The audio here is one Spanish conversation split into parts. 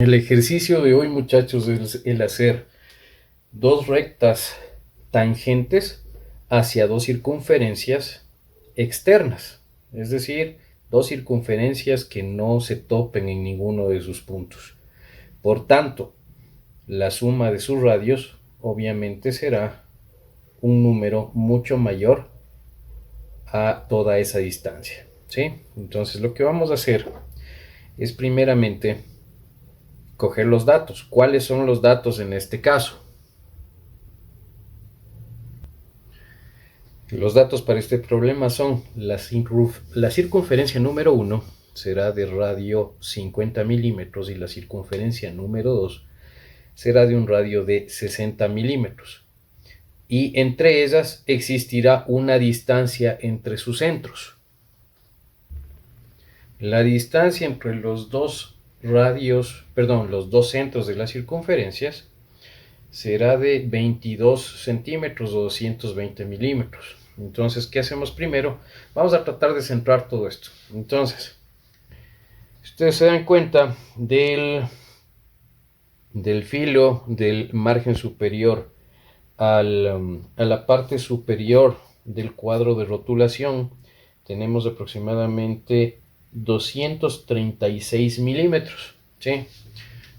El ejercicio de hoy, muchachos, es el hacer dos rectas tangentes hacia dos circunferencias externas, es decir, dos circunferencias que no se topen en ninguno de sus puntos. Por tanto, la suma de sus radios obviamente será un número mucho mayor a toda esa distancia, ¿sí? Entonces lo que vamos a hacer es primeramente coger los datos. ¿Cuáles son los datos en este caso? Los datos para este problema son la circunferencia número 1 será de radio 50 milímetros y la circunferencia número 2 será de un radio de 60 milímetros. Y entre ellas existirá una distancia entre sus centros. La distancia entre los dos los dos centros de las circunferencias será de 22 centímetros o 220 milímetros. Entonces, ¿qué hacemos primero? Vamos a tratar de centrar todo esto. Entonces, ustedes se dan cuenta del filo del margen superior a la parte superior del cuadro de rotulación. Tenemos aproximadamente 236 milímetros. ¿Sí?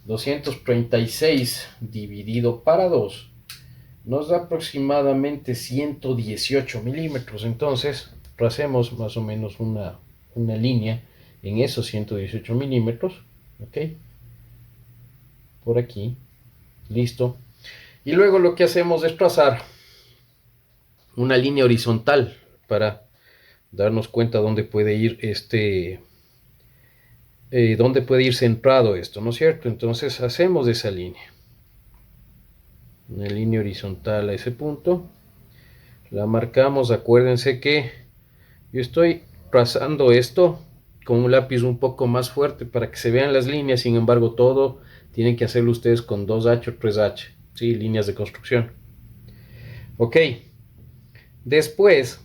236 dividido para 2 nos da aproximadamente 118 milímetros. Entonces, tracemos más o menos una línea en esos 118 milímetros. ¿Ok? Por aquí. Listo. Y luego lo que hacemos es trazar una línea horizontal para darnos cuenta dónde puede ir dónde puede ir centrado esto, ¿no es cierto? Entonces hacemos esa línea. Una línea horizontal a ese punto. La marcamos, acuérdense que yo estoy trazando esto con un lápiz un poco más fuerte para que se vean las líneas, sin embargo todo tienen que hacerlo ustedes con 2H o 3H, ¿sí? Líneas de construcción. Ok, después,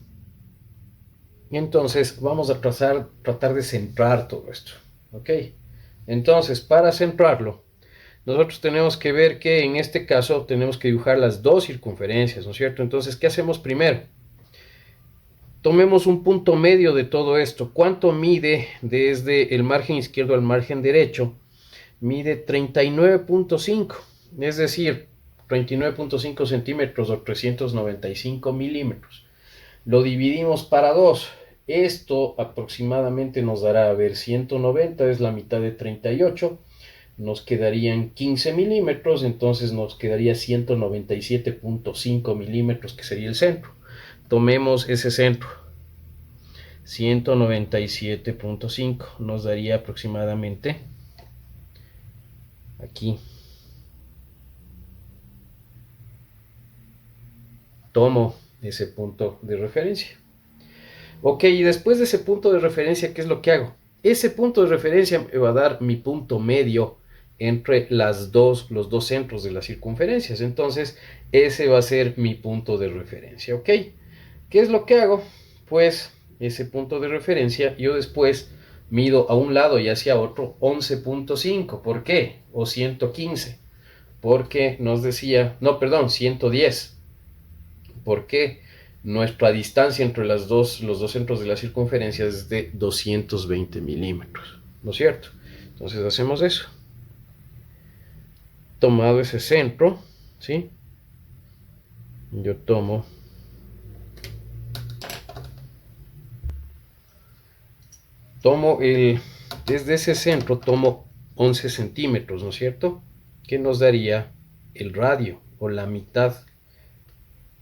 entonces vamos a tratar de centrar todo esto. Ok, entonces para centrarlo, nosotros tenemos que ver que en este caso tenemos que dibujar las dos circunferencias, ¿no es cierto? Entonces, ¿qué hacemos primero? Tomemos un punto medio de todo esto. ¿Cuánto mide desde el margen izquierdo al margen derecho? Mide 39.5, es decir, 39.5 centímetros o 395 milímetros. Lo dividimos para 2. Esto aproximadamente nos dará, a ver, 190 es la mitad de 38. Nos quedarían 15 milímetros, entonces nos quedaría 197.5 milímetros, que sería el centro. Tomemos ese centro, 197.5, nos daría aproximadamente aquí. Tomo ese punto de referencia. Ok, y después de ese punto de referencia, ¿qué es lo que hago? Ese punto de referencia me va a dar mi punto medio entre los dos centros de las circunferencias. Entonces, ese va a ser mi punto de referencia, ¿ok? ¿Qué es lo que hago? Pues ese punto de referencia yo después mido a un lado y hacia otro 11.5. ¿Por qué? O 115. Porque nos decía, no, perdón, 110. ¿Por qué? Nuestra distancia entre los dos centros de la circunferencia es de 220 milímetros, ¿no es cierto? Entonces hacemos eso. Tomado ese centro, ¿sí? Yo desde ese centro tomo 11 centímetros, ¿no es cierto? Que nos daría el radio o la mitad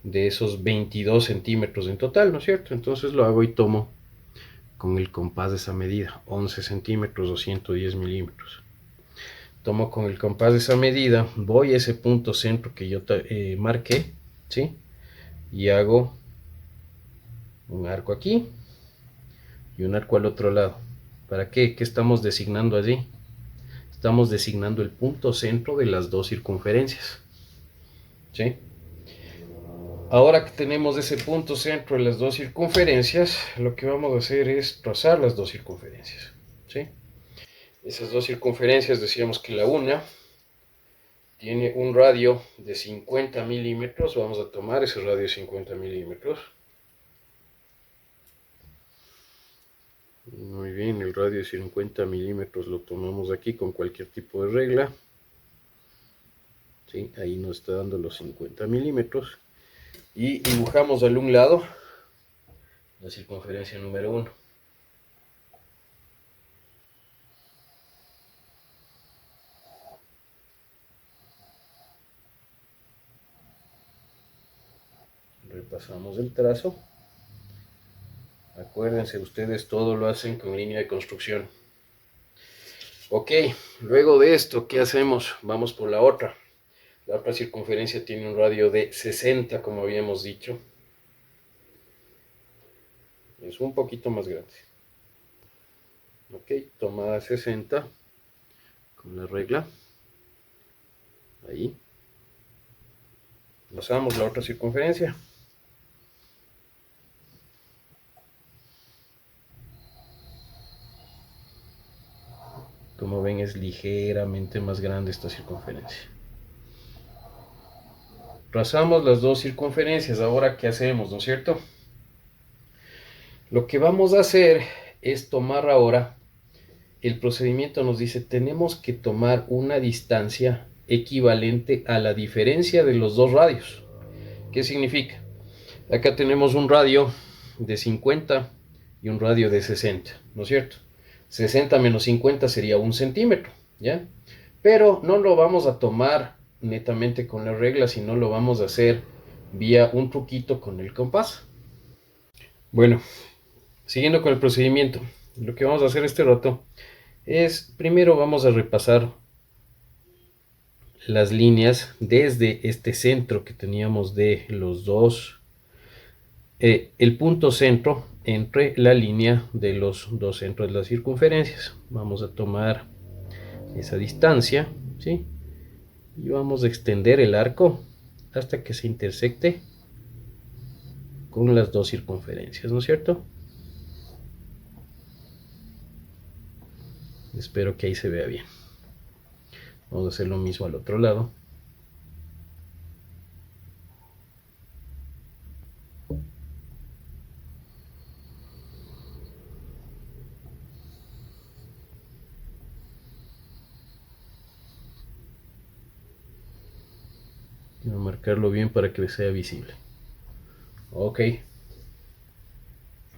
de esos 22 centímetros en total, ¿no es cierto? Entonces lo hago y tomo con el compás de esa medida, 11 centímetros o 110 milímetros. Tomo con el compás de esa medida, voy a ese punto centro que yo marqué, ¿sí? Y hago un arco aquí y un arco al otro lado. ¿Para qué? ¿Qué estamos designando allí? Estamos designando el punto centro de las dos circunferencias, ¿sí? Ahora que tenemos ese punto centro de las dos circunferencias, lo que vamos a hacer es trazar las dos circunferencias, ¿sí? Esas dos circunferencias, decíamos que la una tiene un radio de 50 milímetros. Vamos a tomar ese radio de 50 milímetros. Muy bien, el radio de 50 milímetros lo tomamos aquí con cualquier tipo de regla. ¿Sí? Ahí nos está dando los 50 milímetros. Y dibujamos al un lado la circunferencia número 1. Repasamos el trazo. Acuérdense, ustedes todo lo hacen con línea de construcción. Ok, luego de esto, ¿qué hacemos? Vamos por la otra. La otra circunferencia tiene un radio de 60, como habíamos dicho. Es un poquito más grande. Ok, tomada 60 con la regla. Ahí. Pasamos la otra circunferencia. Como ven, es ligeramente más grande esta circunferencia. Trazamos las dos circunferencias. Ahora, ¿qué hacemos? ¿No es cierto? Lo que vamos a hacer es tomar ahora, el procedimiento nos dice, tenemos que tomar una distancia equivalente a la diferencia de los dos radios. ¿Qué significa? Acá tenemos un radio de 50 y un radio de 60, ¿no es cierto? 60 menos 50 sería 1 centímetro, ¿ya? Pero no lo vamos a tomar netamente con la regla, sino lo vamos a hacer vía un truquito con el compás. Bueno, siguiendo con el procedimiento, lo que vamos a hacer este rato es, primero vamos a repasar las líneas desde este centro que teníamos de los dos, el punto centro entre la línea de los dos centros de las circunferencias. Vamos a tomar esa distancia, ¿sí? Y vamos a extender el arco hasta que se intersecte con las dos circunferencias, ¿no es cierto? Espero que ahí se vea bien. Vamos a hacer lo mismo al otro lado. Voy a marcarlo bien para que sea visible. Ok.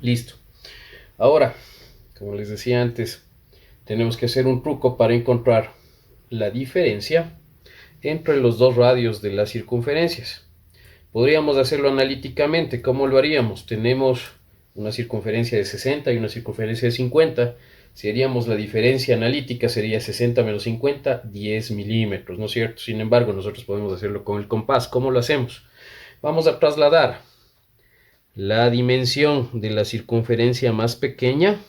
Listo. Ahora, como les decía antes, tenemos que hacer un truco para encontrar la diferencia entre los dos radios de las circunferencias. Podríamos hacerlo analíticamente. ¿Cómo lo haríamos? Tenemos una circunferencia de 60 y una circunferencia de 50. Si haríamos la diferencia analítica, sería 60 menos 50, 10 milímetros, ¿no es cierto? Sin embargo, nosotros podemos hacerlo con el compás. ¿Cómo lo hacemos? Vamos a trasladar la dimensión de la circunferencia más pequeña,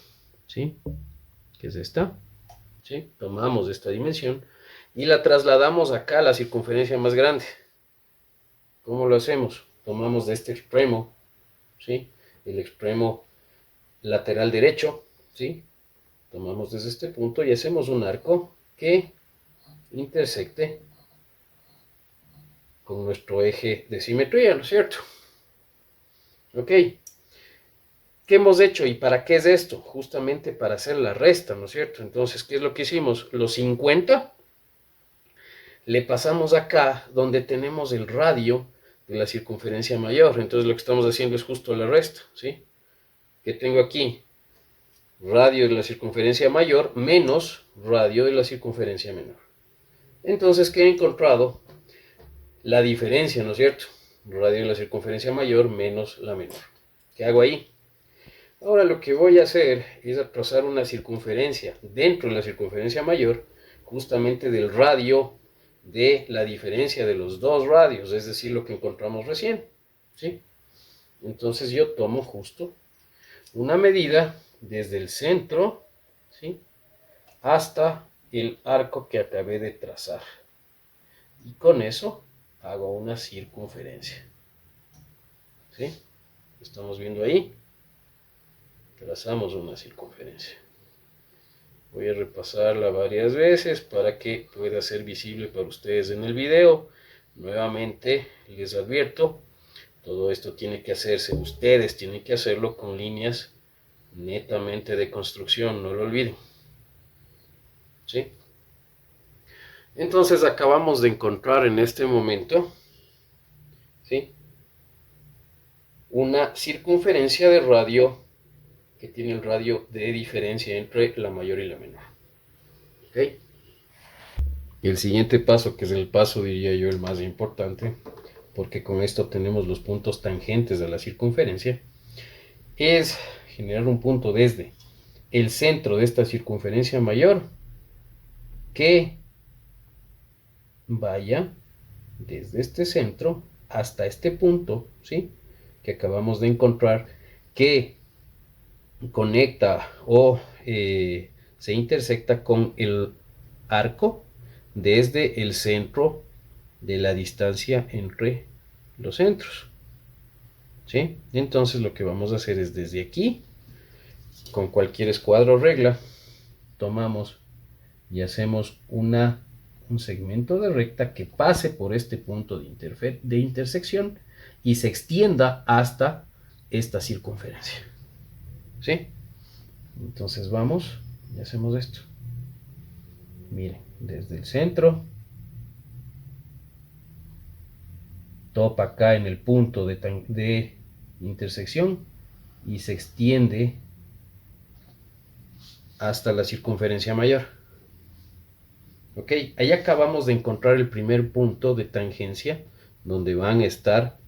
¿sí? Que es esta, ¿sí? Tomamos esta dimensión y la trasladamos acá a la circunferencia más grande. ¿Cómo lo hacemos? Tomamos de este extremo, ¿sí? El extremo lateral derecho, ¿sí? Tomamos desde este punto y hacemos un arco que intersecte con nuestro eje de simetría, ¿no es cierto? Ok. ¿Qué hemos hecho y para qué es esto? Justamente para hacer la resta, ¿no es cierto? Entonces, ¿qué es lo que hicimos? Los 50 le pasamos acá donde tenemos el radio de la circunferencia mayor. Entonces lo que estamos haciendo es justo la resta, ¿sí? Que tengo aquí radio de la circunferencia mayor menos radio de la circunferencia menor. Entonces, ¿qué he encontrado? La diferencia, ¿no es cierto? Radio de la circunferencia mayor menos la menor. ¿Qué hago ahí? Ahora lo que voy a hacer es trazar una circunferencia dentro de la circunferencia mayor, justamente del radio de la diferencia de los dos radios, es decir, lo que encontramos recién, ¿sí? Entonces yo tomo justo una medida desde el centro, ¿sí? Hasta el arco que acabé de trazar. Y con eso hago una circunferencia, ¿sí? Estamos viendo ahí. Trazamos una circunferencia. Voy a repasarla varias veces para que pueda ser visible para ustedes en el video. Nuevamente les advierto, todo esto tiene que hacerse, ustedes tienen que hacerlo con líneas netamente de construcción, no lo olviden. ¿Sí? Entonces acabamos de encontrar en este momento, ¿sí?, una circunferencia de radio que tiene el radio de diferencia entre la mayor y la menor. ¿Okay? El siguiente paso, que es el paso, diría yo, el más importante, porque con esto tenemos los puntos tangentes de la circunferencia, es generar un punto desde el centro de esta circunferencia mayor que vaya desde este centro hasta este punto, ¿sí?, que acabamos de encontrar, que conecta o se intersecta con el arco desde el centro de la distancia entre los centros. ¿Sí? Entonces lo que vamos a hacer es desde aquí, con cualquier escuadro o regla, tomamos y hacemos un segmento de recta que pase por este punto de intersección y se extienda hasta esta circunferencia. ¿Sí? Entonces vamos y hacemos esto. Miren, desde el centro, topa acá en el punto de intersección y se extiende hasta la circunferencia mayor. Ok, ahí acabamos de encontrar el primer punto de tangencia donde van a estar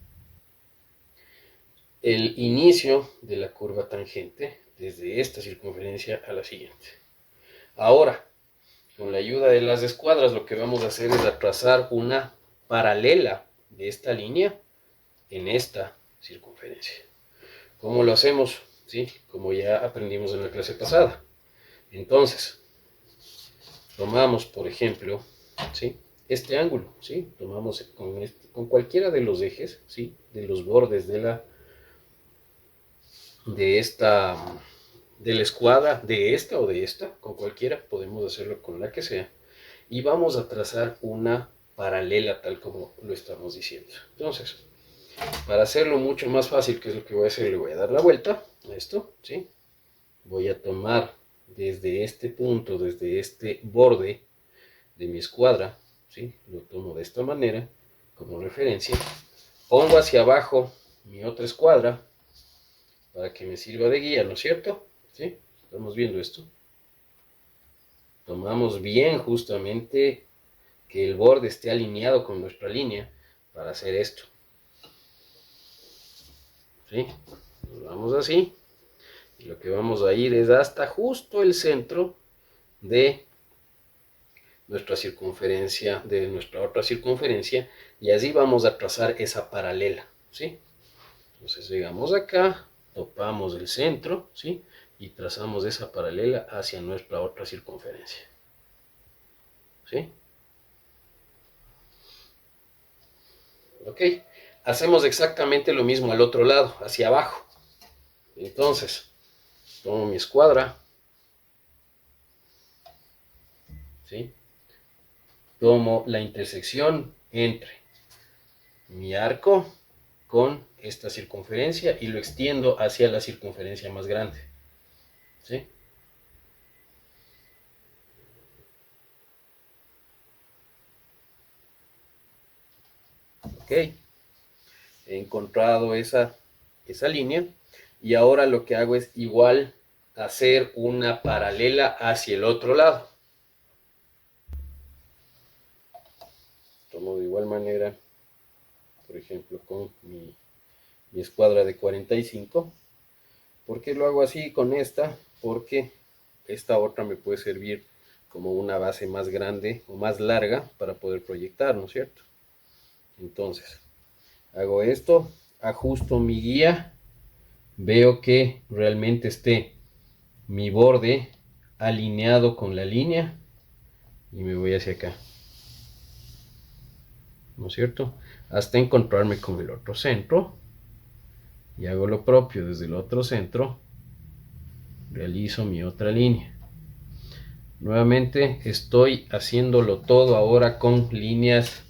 el inicio de la curva tangente desde esta circunferencia a la siguiente. Ahora, con la ayuda de las escuadras, lo que vamos a hacer es trazar una paralela de esta línea en esta circunferencia. ¿Cómo lo hacemos? ¿Sí? Como ya aprendimos en la clase pasada. Entonces, tomamos, por ejemplo, ¿sí?, este ángulo, ¿sí? Tomamos con cualquiera de los ejes, ¿sí?, de los bordes de la escuadra, de esta o de esta, con cualquiera, podemos hacerlo con la que sea, y vamos a trazar una paralela tal como lo estamos diciendo. Entonces, para hacerlo mucho más fácil, que es lo que voy a hacer, le voy a dar la vuelta a esto, ¿sí? Voy a tomar desde este punto, desde este borde de mi escuadra, ¿sí?, lo tomo de esta manera como referencia, pongo hacia abajo mi otra escuadra para que me sirva de guía, ¿no es cierto? ¿Sí? Estamos viendo esto. Tomamos bien justamente que el borde esté alineado con nuestra línea para hacer esto. ¿Sí? Nos vamos así. Y lo que vamos a ir es hasta justo el centro de nuestra circunferencia, de nuestra otra circunferencia, y así vamos a trazar esa paralela, ¿sí? Entonces llegamos acá, topamos el centro, ¿sí?, y trazamos esa paralela hacia nuestra otra circunferencia, ¿sí? Ok, hacemos exactamente lo mismo al otro lado, hacia abajo. Entonces, tomo mi escuadra, ¿sí?, tomo la intersección entre mi arco con esta circunferencia y lo extiendo hacia la circunferencia más grande, ¿sí? Ok, he encontrado esa línea y ahora lo que hago es igual hacer una paralela hacia el otro lado. Tomo de igual manera, por ejemplo, con mi escuadra de 45. ¿Por qué lo hago así con esta? Porque esta otra me puede servir como una base más grande o más larga para poder proyectar, ¿no es cierto? Entonces, hago esto, ajusto mi guía, veo que realmente esté mi borde alineado con la línea y me voy hacia acá, ¿no es cierto?, hasta encontrarme con el otro centro y hago lo propio desde el otro centro, realizo mi otra línea. Nuevamente estoy haciéndolo todo ahora con líneas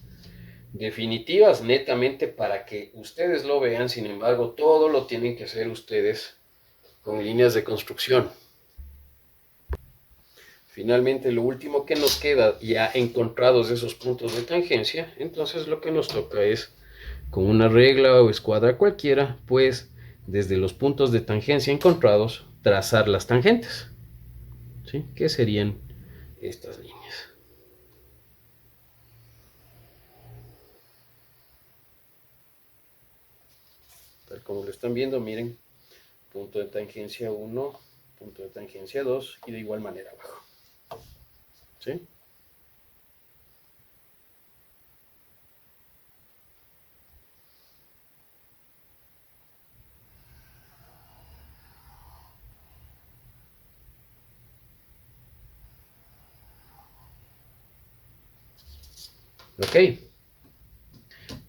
definitivas, netamente para que ustedes lo vean. Sin embargo, todo lo tienen que hacer ustedes con líneas de construcción. Finalmente, lo último que nos queda, ya encontrados esos puntos de tangencia, entonces lo que nos toca es, con una regla o escuadra cualquiera, pues desde los puntos de tangencia encontrados, trazar las tangentes, ¿sí? Que serían estas líneas. Tal como lo están viendo, miren, punto de tangencia 1, punto de tangencia 2 y de igual manera abajo, ¿sí? Ok,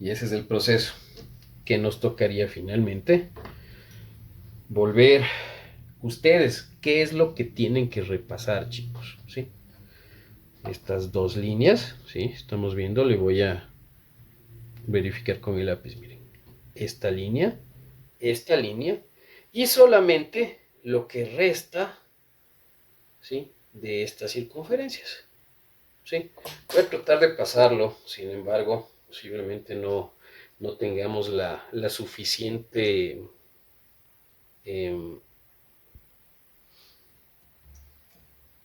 y ese es el proceso que nos tocaría finalmente volver. Ustedes, ¿qué es lo que tienen que repasar, chicos? ¿Sí? Estas dos líneas, ¿sí? Estamos viendo, le voy a verificar con el lápiz, miren. Esta línea, y solamente lo que resta, ¿sí? De estas circunferencias, ¿sí? Voy a tratar de pasarlo, sin embargo, posiblemente no tengamos la suficiente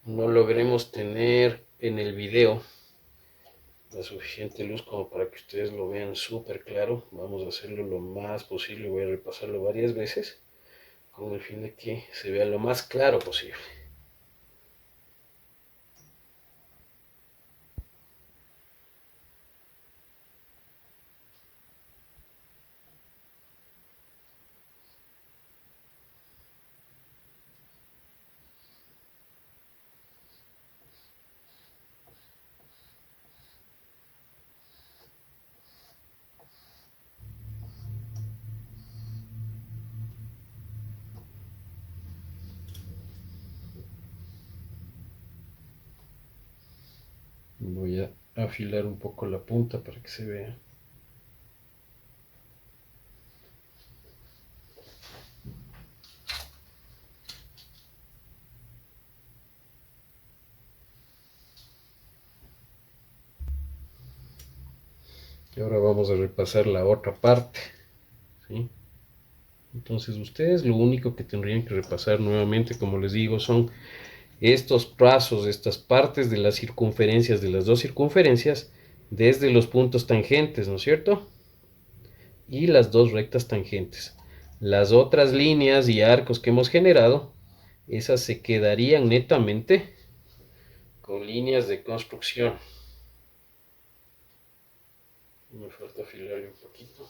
no logremos tener en el video la suficiente luz como para que ustedes lo vean súper claro. Vamos a hacerlo lo más posible, voy a repasarlo varias veces con el fin de que se vea lo más claro posible. Voy a afilar un poco la punta para que se vea. Y ahora vamos a repasar la otra parte, ¿sí? Entonces ustedes lo único que tendrían que repasar nuevamente, como les digo, son estos trazos, estas partes de las circunferencias, de las dos circunferencias, desde los puntos tangentes, ¿no es cierto? Y las dos rectas tangentes. Las otras líneas y arcos que hemos generado, esas se quedarían netamente con líneas de construcción. Me falta afilarle un poquito.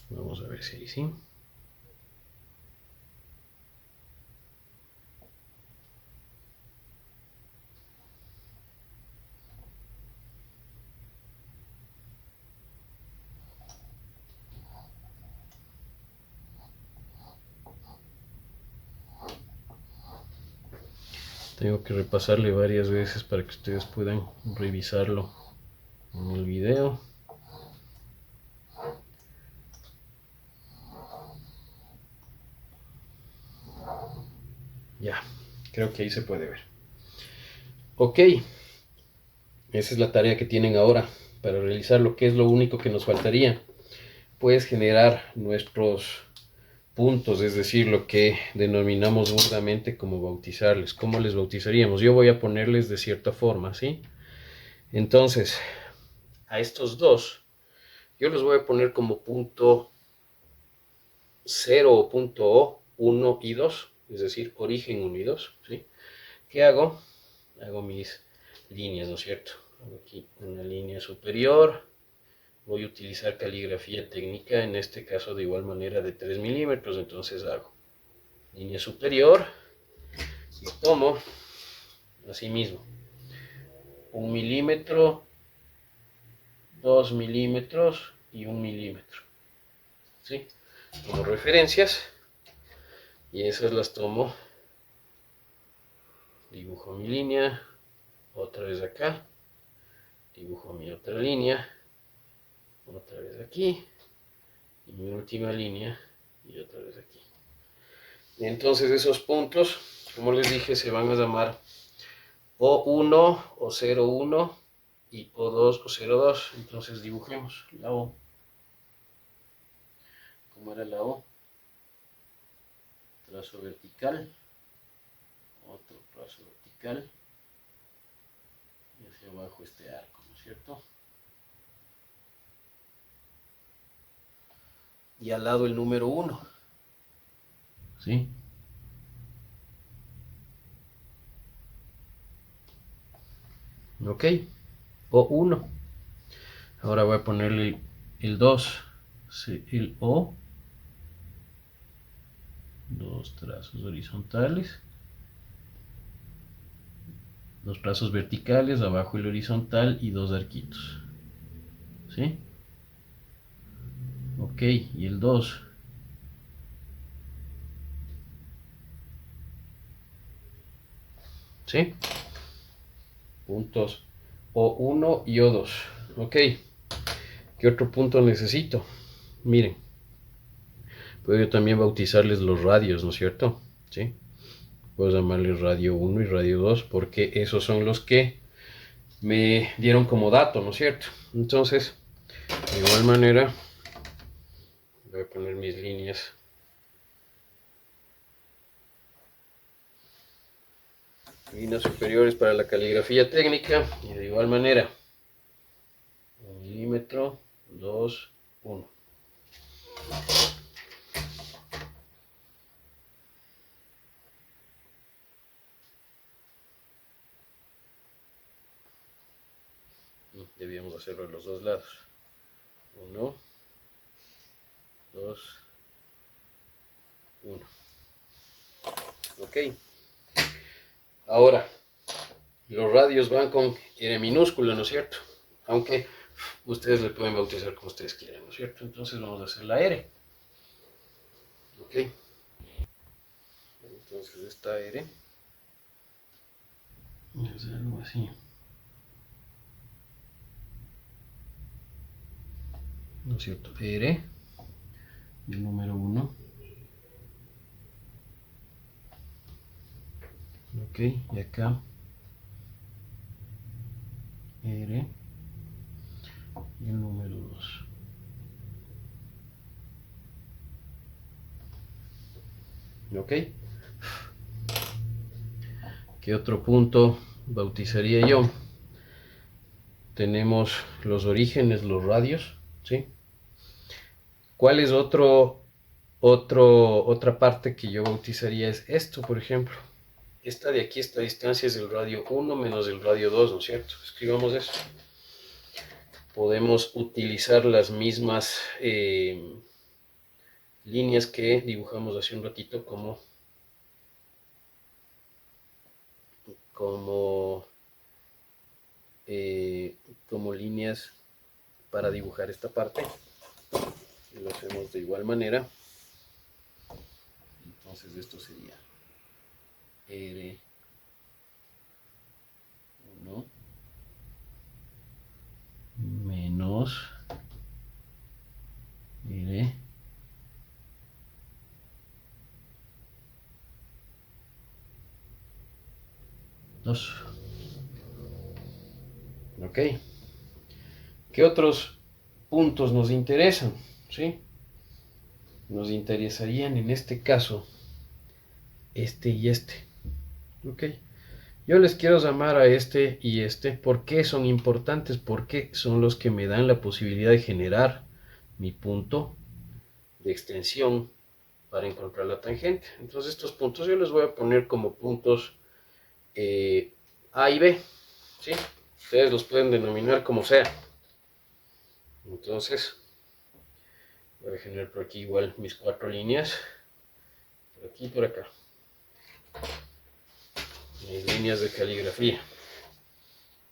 Vamos a ver si ahí sí. Tengo que repasarle varias veces para que ustedes puedan revisarlo en el video. Ya, creo que ahí se puede ver. Ok, esa es la tarea que tienen ahora para realizar lo que es lo único que nos faltaría. Pues generar nuestros puntos, es decir, lo que denominamos burdamente como bautizarles. ¿Cómo les bautizaríamos? Yo voy a ponerles de cierta forma, ¿sí? Entonces, a estos dos, yo los voy a poner como punto 0 o punto O, 1 y 2, es decir, origen 1 y 2, ¿sí? ¿Qué hago? Hago mis líneas, ¿no es cierto? Hago aquí una línea superior, voy a utilizar caligrafía técnica, en este caso de igual manera de 3 milímetros, entonces hago línea superior y tomo, así mismo, 1 milímetro, 2 milímetros y 1 milímetro, ¿sí? Como referencias, y esas las tomo, dibujo mi línea, otra vez acá, dibujo mi otra línea, otra vez aquí, y mi última línea, y otra vez aquí. Y entonces esos puntos, como les dije, se van a llamar O1 o 01 y O2 o 02. Entonces dibujemos la O. ¿Cómo era la O? Trazo vertical, otro trazo vertical, y hacia abajo este arco, ¿no es cierto? Y al lado el número 1, ¿sí? Ok, O1. Ahora voy a ponerle el 2, el O, dos trazos horizontales, dos trazos verticales, abajo el horizontal y dos arquitos, ¿sí? Ok, y el 2. ¿Sí? Puntos O1 y O2. Ok, ¿qué otro punto necesito? Miren, puedo yo también bautizarles los radios, ¿no es cierto? ¿Sí? Puedo llamarles radio 1 y radio 2 porque esos son los que me dieron como dato, ¿no es cierto? Entonces, de igual manera, voy a poner mis líneas superiores para la caligrafía técnica y de igual manera 1 milímetro, 2, 1. Debíamos hacerlo en los dos lados. 1, 2, 1. Ok. Ahora, los radios van con R minúscula, ¿no es cierto? Aunque ustedes le pueden bautizar como ustedes quieran, ¿no es cierto? Entonces vamos a hacer la R. Ok. Entonces esta R es algo así. ¿No es cierto? R, el número 1. Ok, y acá R y el número 2. Ok. ¿Qué otro punto bautizaría yo? Tenemos los orígenes, los radios, ¿sí? ¿Cuál es otra parte que yo bautizaría? Es esto, por ejemplo. Esta de aquí, esta distancia es el radio 1 menos el radio 2, ¿no es cierto? Escribamos eso. Podemos utilizar las mismas líneas que dibujamos hace un ratito como, como líneas para dibujar esta parte. Y lo hacemos de igual manera. Entonces esto sería R1 menos R 2. Ok. ¿Qué otros puntos nos interesan? ¿Sí? Nos interesarían en este caso este y este. Ok. Yo les quiero llamar a este y este. ¿Por qué son importantes? Porque son los que me dan la posibilidad de generar mi punto de extensión para encontrar la tangente. Entonces estos puntos yo les voy a poner como puntos A y B, ¿sí? Ustedes los pueden denominar como sea. Entonces voy a generar por aquí igual mis 4 líneas, por aquí y por acá, mis líneas de caligrafía.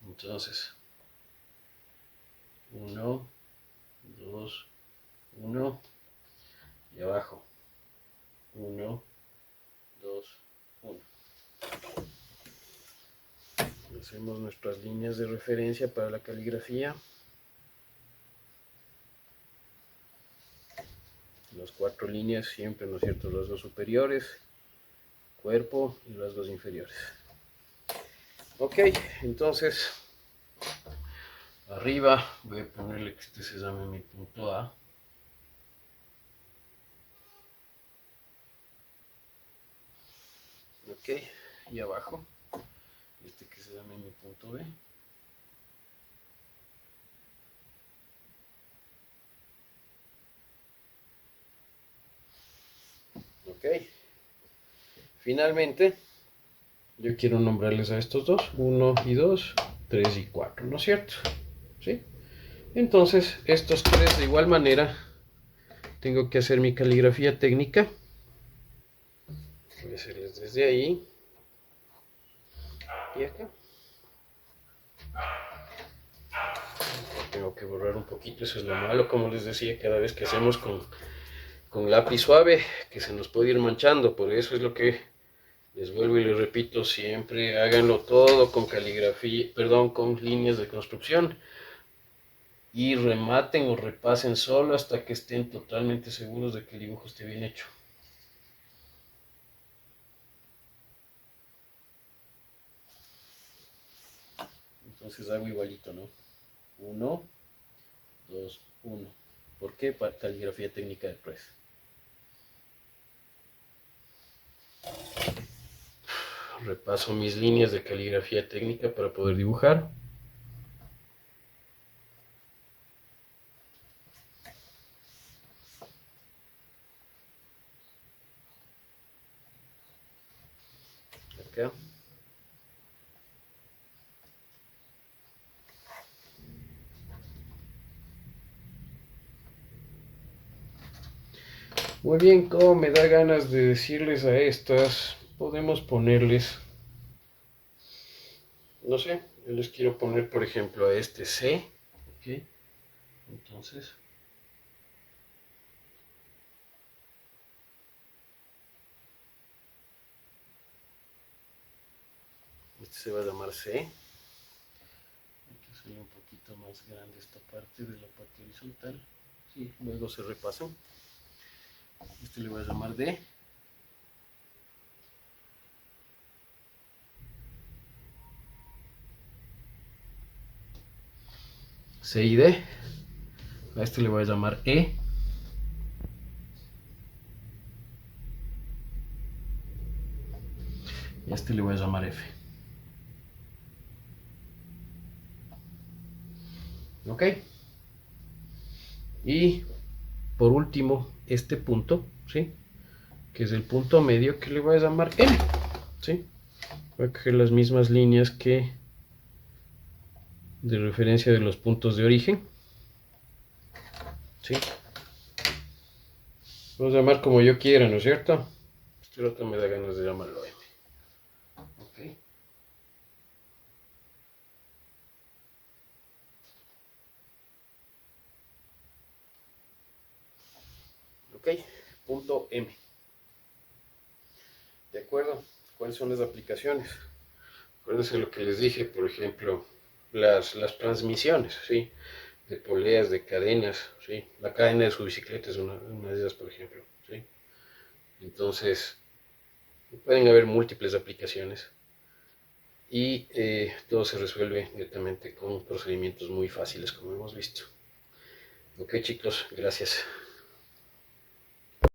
Entonces 1, 2, 1 y abajo 1, 2, 1. Hacemos nuestras líneas de referencia para la caligrafía. Las 4 líneas siempre, ¿no es cierto? Rasgos superiores, cuerpo y rasgos inferiores. Ok, entonces arriba voy a ponerle que este se llame mi punto A. Ok, y abajo este que se llame mi punto B. Ok, finalmente yo quiero nombrarles a estos dos, 1 y 2, 3 y 4, ¿no es cierto? ¿Sí? Entonces estos tres de igual manera tengo que hacer mi caligrafía técnica. Voy a hacerles desde ahí y acá. Tengo que borrar un poquito, eso es lo malo, como les decía, cada vez que hacemos con lápiz suave, que se nos puede ir manchando. Por eso es lo que les vuelvo y les repito, siempre háganlo todo con caligrafía, perdón, con líneas de construcción, y rematen o repasen solo hasta que estén totalmente seguros de que el dibujo esté bien hecho. Entonces hago igualito, ¿no? 1, 2, 1. ¿Por qué? Para caligrafía técnica de 3. Repaso mis líneas de caligrafía técnica para poder dibujar. Acá. Muy bien, como me da ganas de decirles a estas, podemos ponerles, no sé, yo les quiero poner por ejemplo a este C, ¿ok? Entonces, este se va a llamar C. Aquí soy un poquito más grande esta parte de la parte horizontal. Sí, luego se repasan. Este le voy a llamar D. C y D. A este le voy a llamar E. Y a este le voy a llamar F. ¿Ok? Y por último, este punto, ¿sí? Que es el punto medio, que le voy a llamar N, ¿sí? Voy a coger las mismas líneas que de referencia de los puntos de origen, ¿sí? Vamos a llamar como yo quiera, ¿no es cierto? Este otro me da ganas de llamarlo M. Ok. Ok, punto M. ¿De acuerdo? ¿Cuáles son las aplicaciones? Acuérdense lo que les dije, por ejemplo, las transmisiones, ¿sí? De poleas, de cadenas, ¿sí? La cadena de su bicicleta es una de ellas, por ejemplo, ¿sí? Entonces, pueden haber múltiples aplicaciones y todo se resuelve netamente con procedimientos muy fáciles, como hemos visto. Ok, chicos, gracias.